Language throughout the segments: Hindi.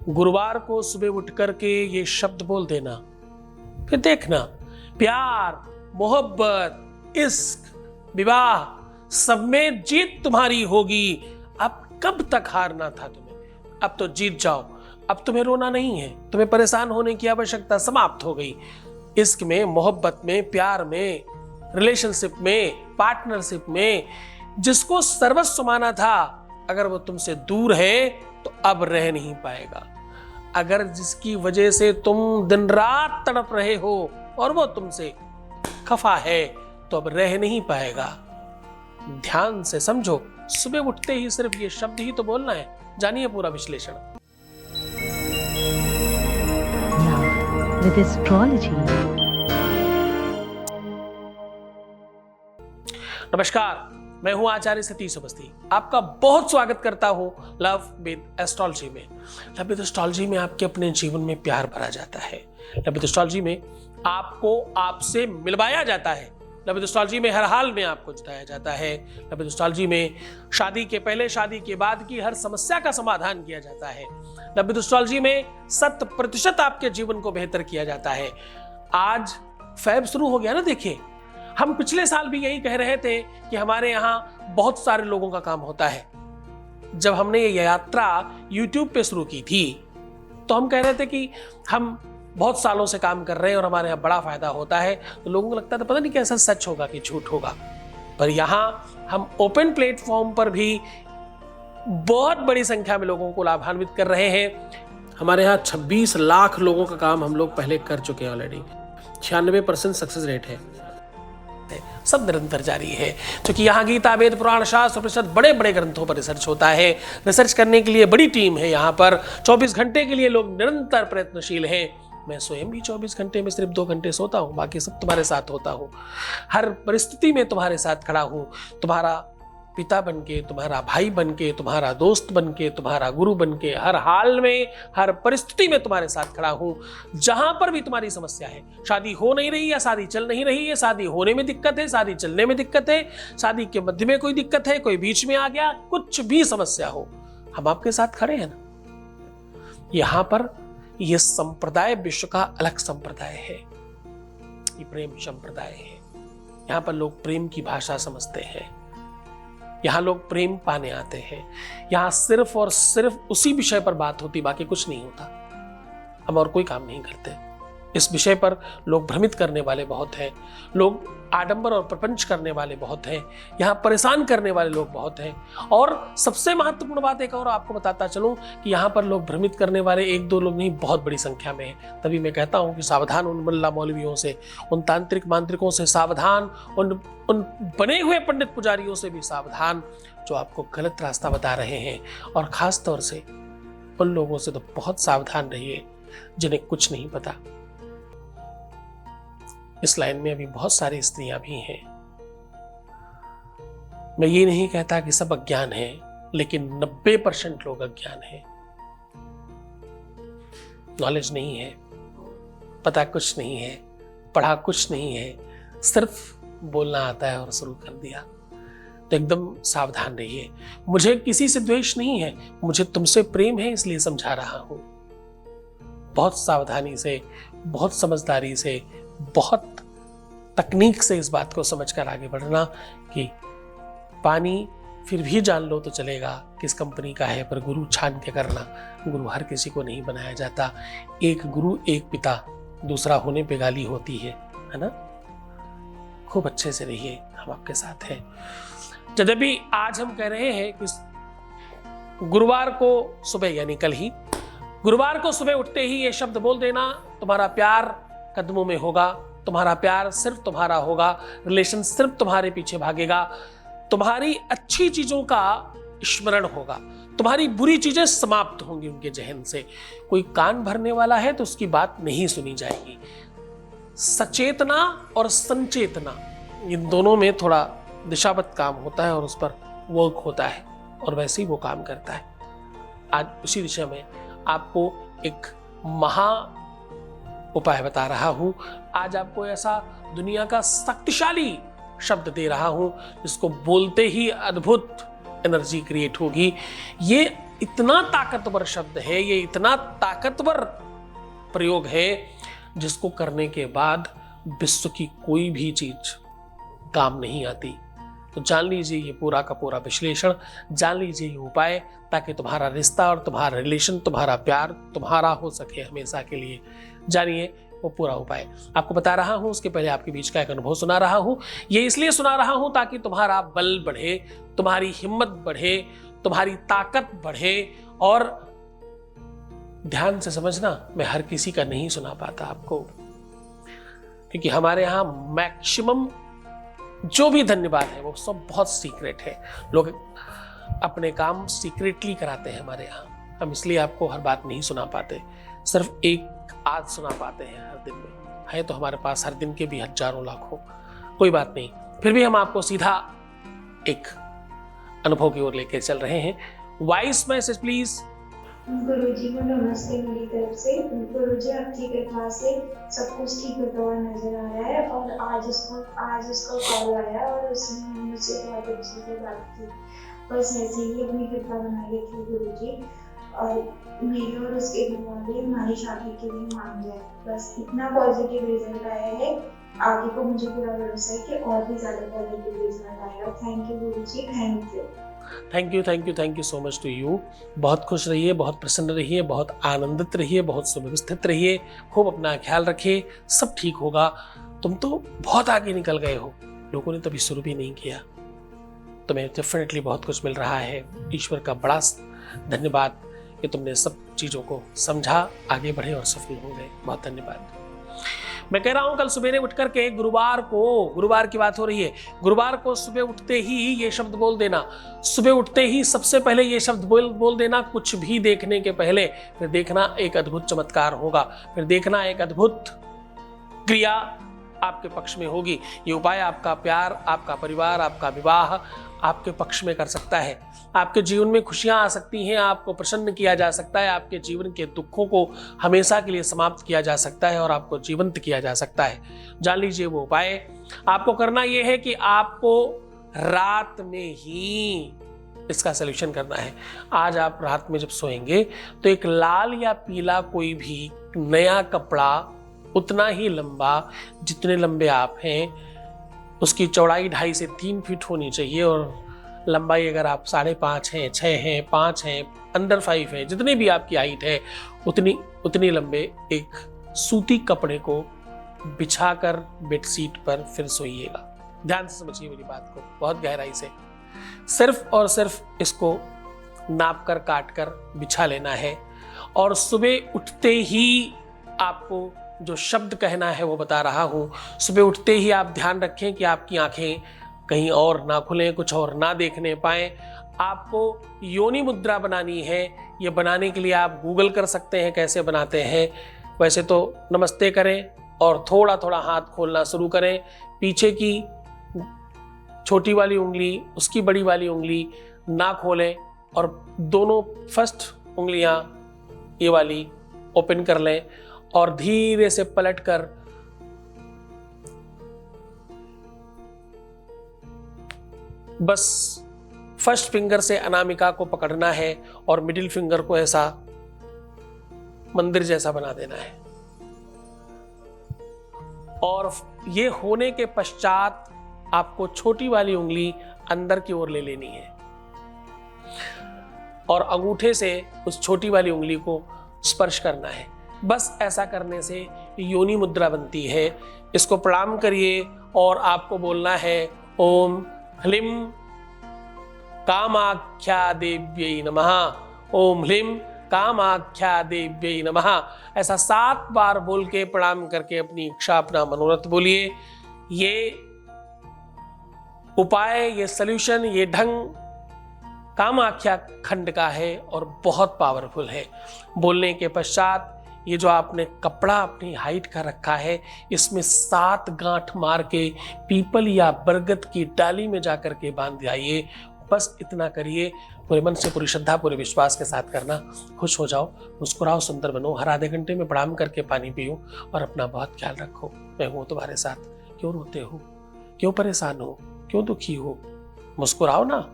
गुरुवार को सुबह उठ करके ये शब्द बोल देना, फिर देखना प्यार, मोहब्बत, इश्क, विवाह सब में जीत तुम्हारी होगी। अब कब तक हारना था तुम्हें? अब तो जीत जाओ। अब तुम्हें रोना नहीं है, तुम्हें परेशान होने की आवश्यकता समाप्त हो गई। इश्क में, मोहब्बत में, प्यार में, रिलेशनशिप में, पार्टनरशिप में जिसको सर्वस्व माना था, अगर वो तुमसे दूर है तो अब रह नहीं पाएगा। अगर जिसकी वजह से तुम दिन रात तड़प रहे हो और वो तुमसे खफा है तो अब रह नहीं पाएगा। ध्यान से समझो, सुबह उठते ही सिर्फ ये शब्द ही तो बोलना है। जानिए पूरा विश्लेषण। With astrology. नमस्कार, मैं हूं आचार्य सतीश अवस्थी। आपका बहुत स्वागत करता हूं लव विद एस्ट्रोलॉजी में। लव विद एस्ट्रोलॉजी में आपके अपने जीवन में प्यार भरा जाता है। लव विद एस्ट्रोलॉजी में आपको आपसे मिलवाया जाता है। लव विद एस्ट्रोलॉजी में हर हाल में आपको जिताया जाता है। लव विद एस्ट्रोलॉजी में शादी के पहले, शादी के बाद की हर समस्या का समाधान किया जाता है। लव विद एस्ट्रोलॉजी में 100% आपके जीवन को बेहतर किया जाता है। आज फैब शुरू हो गया ना। देखिए, हम पिछले साल भी यही कह रहे थे कि हमारे यहाँ बहुत सारे लोगों का काम होता है। जब हमने ये यात्रा YouTube पे शुरू की थी तो हम कह रहे थे कि हम बहुत सालों से काम कर रहे हैं और हमारे यहाँ बड़ा फायदा होता है। तो लोगों को लगता था पता नहीं कैसा सच होगा कि झूठ होगा। पर यहाँ हम ओपन प्लेटफॉर्म पर भी बहुत बड़ी संख्या में लोगों को लाभान्वित कर रहे हैं। हमारे यहाँ 26 लाख लोगों का काम हम लोग पहले कर चुके हैं ऑलरेडी। 96% सक्सेस रेट है। सब निरंतर जारी है, क्योंकि यहाँ गीता, वेद, पुराण, शास्त्र, उपनिषद बड़े बड़े ग्रंथों पर रिसर्च होता है। रिसर्च करने के लिए बड़ी टीम है यहाँ पर। 24 घंटे के लिए लोग निरंतर प्रयत्नशील हैं। मैं स्वयं भी 24 घंटे में सिर्फ 2 घंटे सोता हूँ, बाकी सब तुम्हारे साथ होता हूँ। हर परिस्थिति में तुम्हारे साथ खड़ा हूँ। तुम्हारा पिता बनके, तुम्हारा भाई बनके, तुम्हारा दोस्त बनके, तुम्हारा गुरु बनके, हर हाल में, हर परिस्थिति में तुम्हारे साथ खड़ा हूं। जहां पर भी तुम्हारी समस्या है, शादी हो नहीं रही या शादी चल नहीं रही है, शादी होने में दिक्कत है, शादी चलने में दिक्कत है, शादी के मध्य में कोई दिक्कत है, कोई बीच में आ गया, कुछ भी समस्या हो, हम आपके साथ खड़े हैं ना। यहां पर यह संप्रदाय विश्व का अलग संप्रदाय है। ये प्रेम संप्रदाय है। यहां पर लोग प्रेम की भाषा समझते हैं। यहाँ लोग प्रेम पाने आते हैं। यहाँ सिर्फ और सिर्फ उसी विषय पर बात होती, बाकी कुछ नहीं होता। हम और कोई काम नहीं करते। इस विषय पर लोग भ्रमित करने वाले बहुत हैं। लोग आडंबर और प्रपंच करने वाले बहुत हैं। यहाँ परेशान करने वाले लोग बहुत हैं। और सबसे महत्वपूर्ण बात एक और आपको बताता चलूं कि यहाँ पर लोग भ्रमित करने वाले 1-2 लोग नहीं, बहुत बड़ी संख्या में है। तभी मैं कहता हूँ कि सावधान उन मुल्ला मौलवियों से, उन तांत्रिक मांत्रिकों से सावधान, उन बने हुए पंडित पुजारियों से भी सावधान जो आपको गलत रास्ता बता रहे हैं। और खास तौर से उन लोगों से तो बहुत सावधान रहिए जिन्हें कुछ नहीं पता। इस लाइन में अभी बहुत सारी स्त्रियां भी हैं। मैं ये नहीं कहता कि सब अज्ञान है, लेकिन 90% लोग अज्ञान हैं। नॉलेज नहीं है, पता कुछ नहीं है, पढ़ा कुछ नहीं है, सिर्फ बोलना आता है और शुरू कर दिया। तो एकदम सावधान रहिए। मुझे किसी से द्वेष नहीं है, मुझे तुमसे प्रेम है, इसलिए समझा रहा हूं। बहुत सावधानी से, बहुत समझदारी से, बहुत तकनीक से इस बात को समझकर आगे बढ़ना कि पानी फिर भी जान लो तो चलेगा किस कंपनी का है, पर गुरु छान के करना। गुरु हर किसी को नहीं बनाया जाता। एक गुरु, एक पिता, दूसरा होने पे गाली होती है ना। खूब अच्छे से रहिए, हम आपके साथ हैं। यद्यपि आज हम कह रहे हैं कि गुरुवार को सुबह, यानी कल ही गुरुवार को सुबह उठते ही ये शब्द बोल देना, तुम्हारा प्यार कदमों में होगा, तुम्हारा प्यार सिर्फ तुम्हारा होगा, रिलेशन सिर्फ तुम्हारे पीछे भागेगा, तुम्हारी अच्छी चीजों का स्मरण होगा, तुम्हारी बुरी चीजें समाप्त होंगी उनके जहन से। कोई कान भरने वाला है तो उसकी बात नहीं सुनी जाएगी। सचेतना और संचेतना, इन दोनों में थोड़ा दिशावत काम होता है और उस पर वर्क होता है, और वैसे ही वो काम करता है। आज उसी दिशा में आपको एक महा उपाय बता रहा हूं। आज आपको ऐसा दुनिया का शक्तिशाली शब्द दे रहा हूं जिसको बोलते ही अद्भुत एनर्जी क्रिएट होगी। ये इतना ताकतवर शब्द है, ये इतना ताकतवर प्रयोग है जिसको करने के बाद विश्व की कोई भी चीज काम नहीं आती। तो जान लीजिए ये पूरा का पूरा विश्लेषण, जान लीजिए ये उपाय, ताकि तुम्हारा रिश्ता और तुम्हारा रिलेशन, तुम्हारा प्यार तुम्हारा हो सके हमेशा के लिए। जानिए वो पूरा उपाय आपको बता रहा हूं, उसके पहले आपके बीच का एक अनुभव सुना रहा हूं। ये इसलिए सुना रहा हूं ताकि तुम्हारा बल बढ़े, तुम्हारी हिम्मत बढ़े, तुम्हारी ताकत बढ़े। और ध्यान से समझना, मैं हर किसी का नहीं सुना पाता आपको, क्योंकि हमारे यहाँ मैक्सिमम जो भी धन्यवाद है वो सब बहुत सीक्रेट है। लोग अपने काम सीक्रेटली कराते हैं हमारे यहाँ, हम इसलिए आपको हर बात नहीं सुना पाते, सिर्फ एक आध सुना पाते हैं हर दिन में। है तो हमारे पास हर दिन के भी हजारों लाखों, कोई बात नहीं, फिर भी हम आपको सीधा एक अनुभव की ओर लेके चल रहे हैं। Voice message please. गुरुजी को नमस्ते मेरी तरफ से। गुरुजी आपकी कृपा से सब कुछ ठीक होता हुआ नजर आ रहा है, और आज उसका कॉल आया और उसने मुझसे बहुत अच्छे से बात की। बस ऐसे ही अपनी कृपा बनाई रखी गुरुजी, और मेरे और उसके घर वाले हमारी शादी के लिए मान जाए। बस इतना पॉजिटिव रिजल्ट आया है, आगे को मुझे पूरा भरोसा है कि और भी ज्यादा पॉजिटिव रिजल्ट आएगा। थैंक यू गुरुजी, thank you. Thank you so much to you. बहुत खुश रहिए, बहुत प्रसन्न रहिए, बहुत आनंदित रहिए, बहुत सुव्यवस्थित रहिए, खूब अपना ख्याल रखिए, सब ठीक होगा। तुम तो बहुत आगे निकल गए हो, लोगों ने तभी शुरू भी नहीं किया। तुम्हें डेफिनेटली बहुत कुछ मिल रहा है। ईश्वर का बड़ा धन्यवाद कि तुमने सब चीज़ों को समझा, आगे बढ़े और सफल हो गए। बहुत धन्यवाद। मैं कह रहा हूं कल सुबह उठ करके गुरुवार की बात हो रही है, गुरुवार को सुबह उठते ही ये शब्द बोल देना। सुबह उठते ही सबसे पहले ये शब्द बोल देना, कुछ भी देखने के पहले। फिर देखना एक अद्भुत चमत्कार होगा, फिर देखना एक अद्भुत क्रिया आपके पक्ष में होगी। ये उपाय आपका प्यार, आपका परिवार, आपका विवाह आपके पक्ष में कर सकता है। आपके जीवन में खुशियां आ सकती हैं, आपको प्रसन्न किया जा सकता है, आपके जीवन के दुखों को हमेशा के लिए समाप्त किया जा सकता है और आपको जीवंत किया जा सकता है। जान लीजिए वो उपाय आपको करना ये है कि आपको रात में ही इसका सलूशन करना है। आज आप रात में जब सोएंगे तो एक लाल या पीला कोई भी नया कपड़ा, उतना ही लंबा जितने लंबे आप हैं, उसकी चौड़ाई 2.5 से 3 फीट होनी चाहिए, और लंबाई अगर आप 5.5 हैं, 6 हैं, 5 हैं, अंडर 5 हैं, जितनी भी आपकी हाइट है उतनी लंबे एक सूती कपड़े को बिछाकर बेडशीट पर फिर सोइएगा। ध्यान से समझिए मेरी बात को बहुत गहराई से। सिर्फ और सिर्फ इसको नाप कर काट कर बिछा लेना है, और सुबह उठते ही आपको जो शब्द कहना है वो बता रहा हूं। सुबह उठते ही आप ध्यान रखें कि आपकी आंखें कहीं और ना खुलें, कुछ और ना देखने पाएं। आपको योनि मुद्रा बनानी है। ये बनाने के लिए आप गूगल कर सकते हैं कैसे बनाते हैं। वैसे तो नमस्ते करें और थोड़ा थोड़ा हाथ खोलना शुरू करें। पीछे की छोटी वाली उंगली, उसकी बड़ी वाली उंगली ना खोलें, और दोनों फर्स्ट उंगलियां ये वाली ओपन कर लें, और धीरे से पलटकर बस फर्स्ट फिंगर से अनामिका को पकड़ना है और मिडिल फिंगर को ऐसा मंदिर जैसा बना देना है। और ये होने के पश्चात आपको छोटी वाली उंगली अंदर की ओर ले लेनी है और अंगूठे से उस छोटी वाली उंगली को स्पर्श करना है। बस ऐसा करने से योनि मुद्रा बनती है। इसको प्रणाम करिए और आपको बोलना है ओम ह्लीं कामाख्या देव्यै नमः, ओम ह्लीं कामाख्या देव्यै नमः। ऐसा 7 बार बोल के प्रणाम करके अपनी इच्छा, अपना मनोरथ बोलिए। ये उपाय, ये सल्यूशन, ये ढंग कामाख्या खंड का है और बहुत पावरफुल है। बोलने के पश्चात ये जो आपने कपड़ा अपनी हाइट का रखा है, इसमें 7 गांठ मार के पीपल या बरगद की डाली में जाकर के बांध जाइए। बस इतना करिए, पूरे मन से, पूरी श्रद्धा, पूरे विश्वास के साथ करना। खुश हो जाओ, मुस्कुराओ, सुंदर बनो। हर आधे घंटे में प्रणाम करके पानी पियो और अपना बहुत ख्याल रखो। मैं हूँ तुम्हारे साथ। क्यों रोते हो, क्यों परेशान हो, क्यों दुखी हो? मुस्कुराओ ना,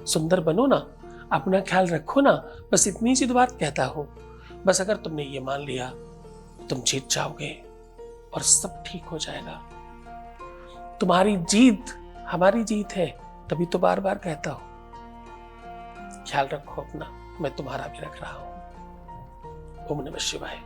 सुंदर बनो ना, अपना ख्याल रखो ना, बस इतनी सी तो बात कहता हूँ। बस अगर तुमने ये मान लिया, तुम जीत जाओगे और सब ठीक हो जाएगा। तुम्हारी जीत हमारी जीत है, तभी तो बार बार कहता हूं ख्याल रखो अपना, मैं तुम्हारा भी रख रहा हूं। ओम नमः शिवाय।